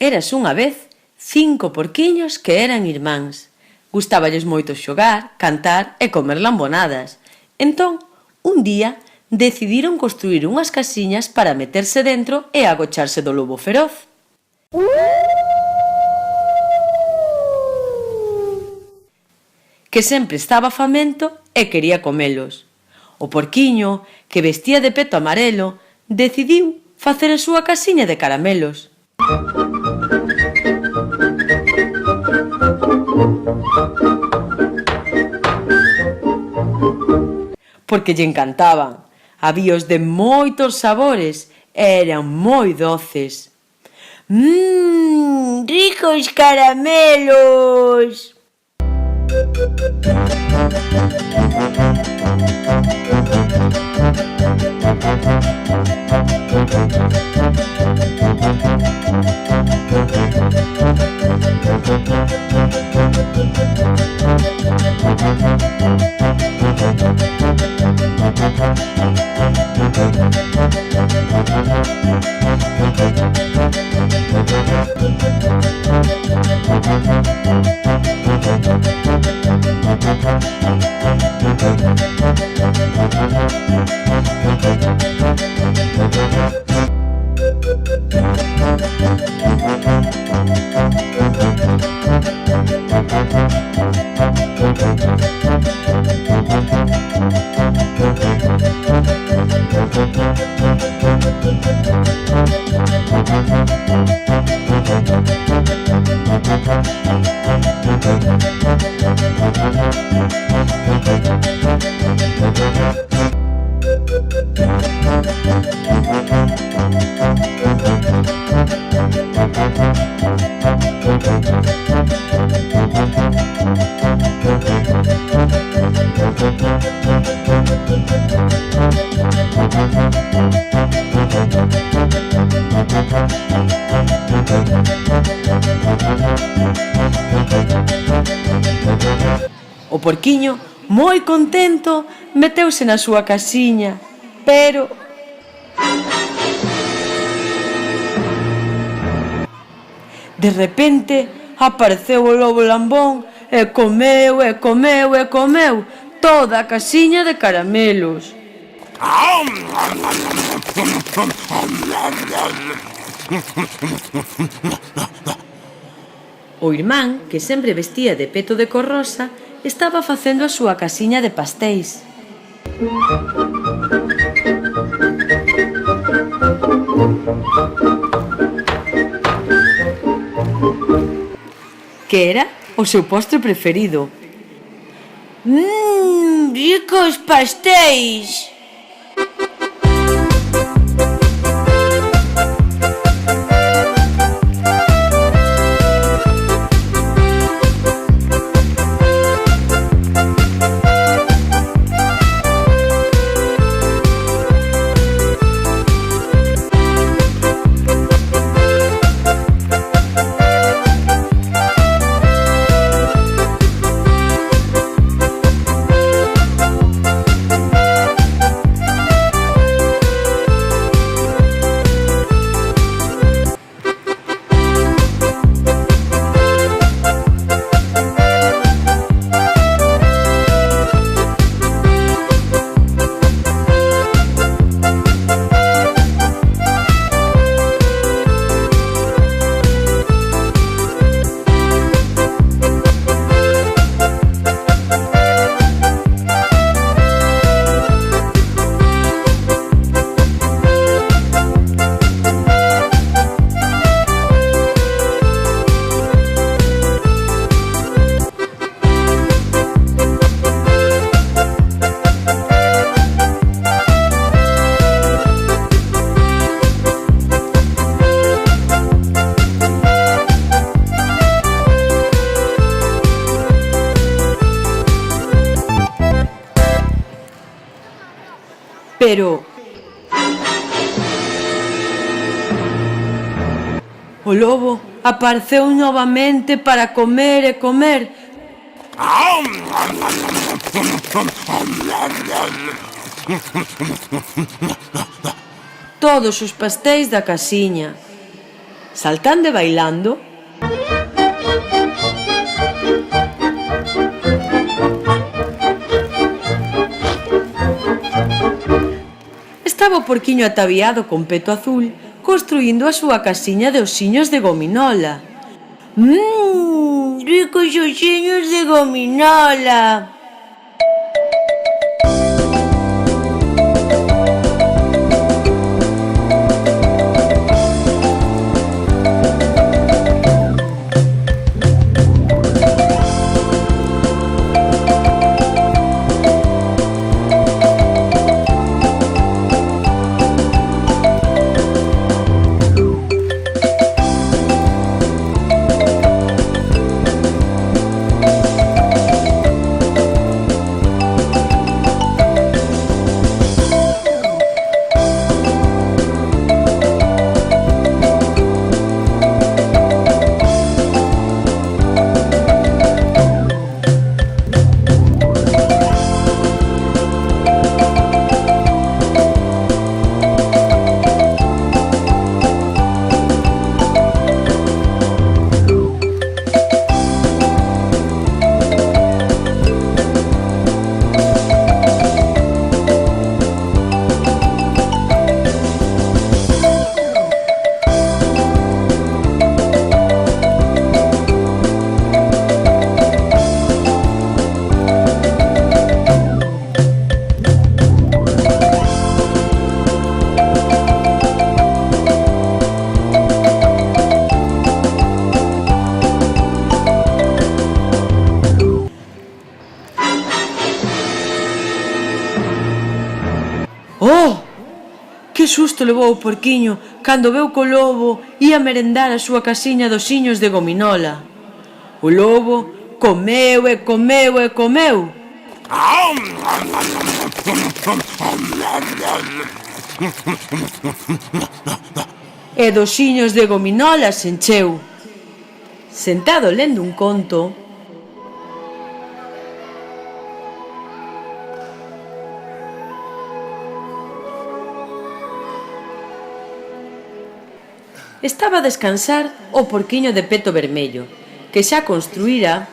Eras unha vez 5 porquiños que eran irmáns. Gustáballes moito xogar, cantar e comer lambonadas. Entón, un día, decidiron construir unhas casiñas para meterse dentro e agocharse do lobo feroz. Que sempre estaba famento e quería comelos. O porquiño, que vestía de peto amarelo, decidiu facer a súa casiña de caramelos. Porque lle encantaban. Habíos de moitos sabores e eran moi doces. Ricos caramelos! O porquiño, moi contento, meteuse na súa casiña, pero... De repente, apareceu o lobo lambón e comeu toda a casiña de caramelos. O irmán, que sempre vestía de peto de cor rosa, estaba facendo a súa casiña de pastéis. Que era o seu postre preferido. Ricos pastéis! Pero... o lobo apareceu novamente para comer e comer. Todos os pastéis da casiña. saltando e bailando. Estaba o porquiño ataviado con peto azul construindo a súa casiña de osiños de gominola. Ricos osiños de gominola! Oh! Que susto levou o porquiño cando veu que o lobo ía merendar a súa casiña dos osiños de gominola. O lobo comeu e comeu e comeu. E dos osiños de gominola se encheu. Sentado lendo un conto, estaba a descansar o porquiño de peto vermello, que xa construíra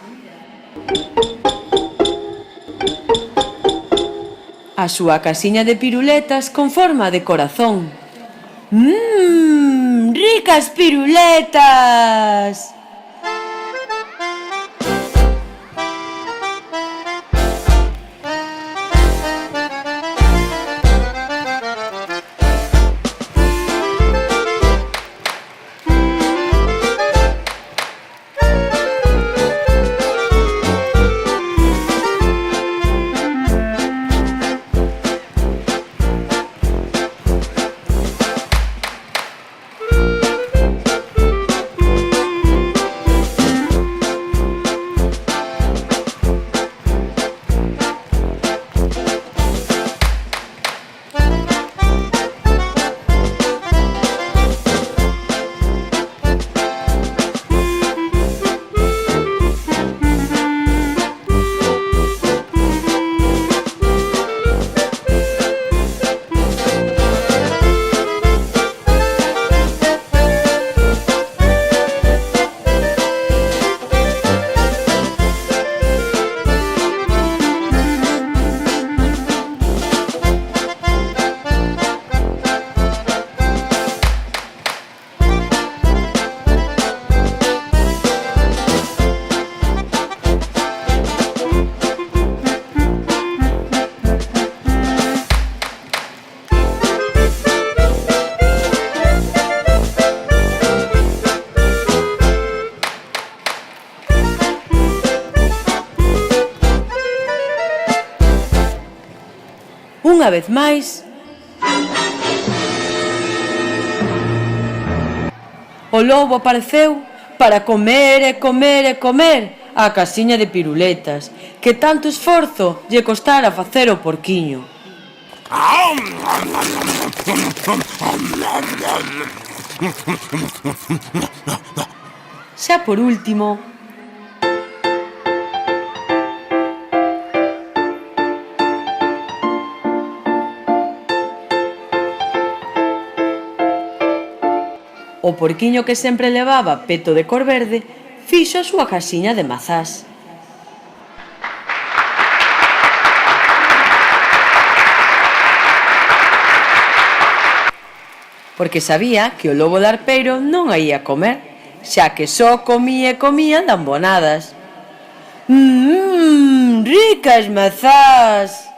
a súa casiña de piruletas con forma de corazón. Ricas piruletas! Unha vez máis, o lobo apareceu para comer e comer e comer a casiña de piruletas que tanto esforzo lle costara facer o porquiño. Xa por último, O porquiño que sempre levaba peto de cor verde fixo a súa casiña de mazás. Porque sabía que o lobo larpeiro non a ía comer, xa que só comía e comía lambonadas. Ricas mazás!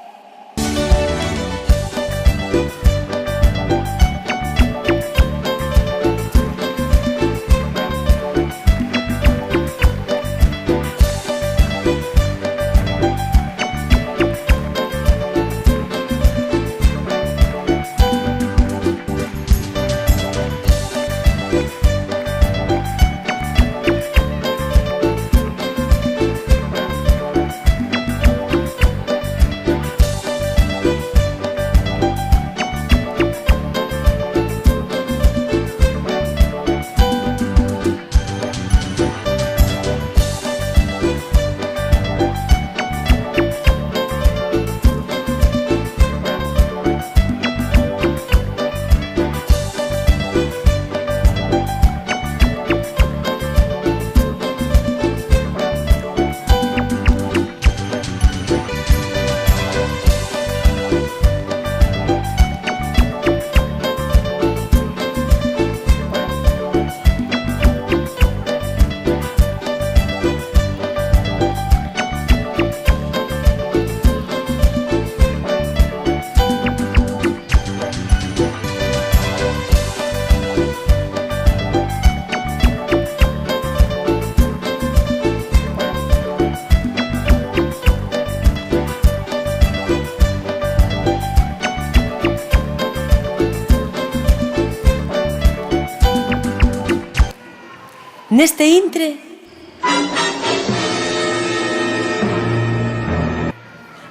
Neste intre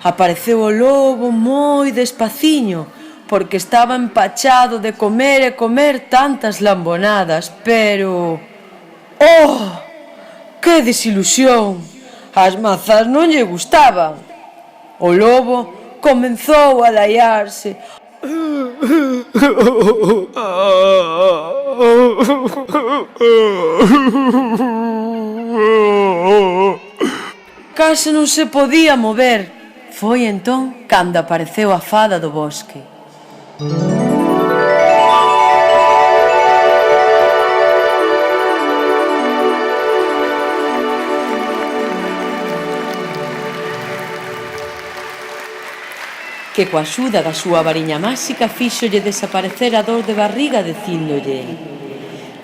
apareceu o lobo moi despaciño, porque estaba empachado de comer e comer tantas lambonadas, pero... ¡Oh! ¡Que desilusión! As mazás non lle gustaban. O lobo comezou a laiarse. Case non se podía mover. Foi entón cando apareceu a fada do bosque. Que coa axuda da súa variña máxica fíxolle desaparecer a dor de barriga dicíndolle: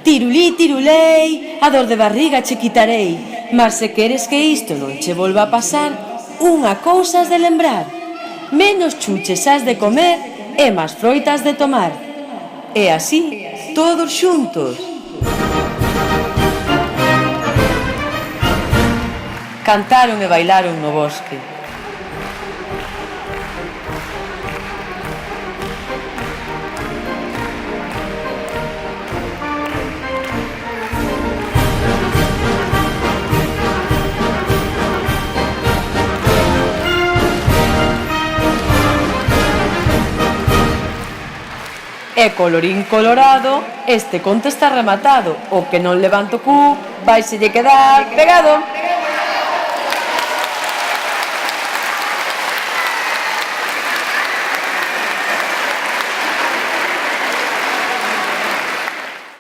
Tirulí, tirulei, a dor de barriga che quitarei, mas se queres que isto non che volva a pasar, unha cousa has de lembrar: menos chuches has de comer e máis froitas de tomar. E así, todos xuntos. Cantaron e bailaron no bosque. E colorín colorado, este conto está rematado. O que non levanta o cu, vaiselle quedar pegado.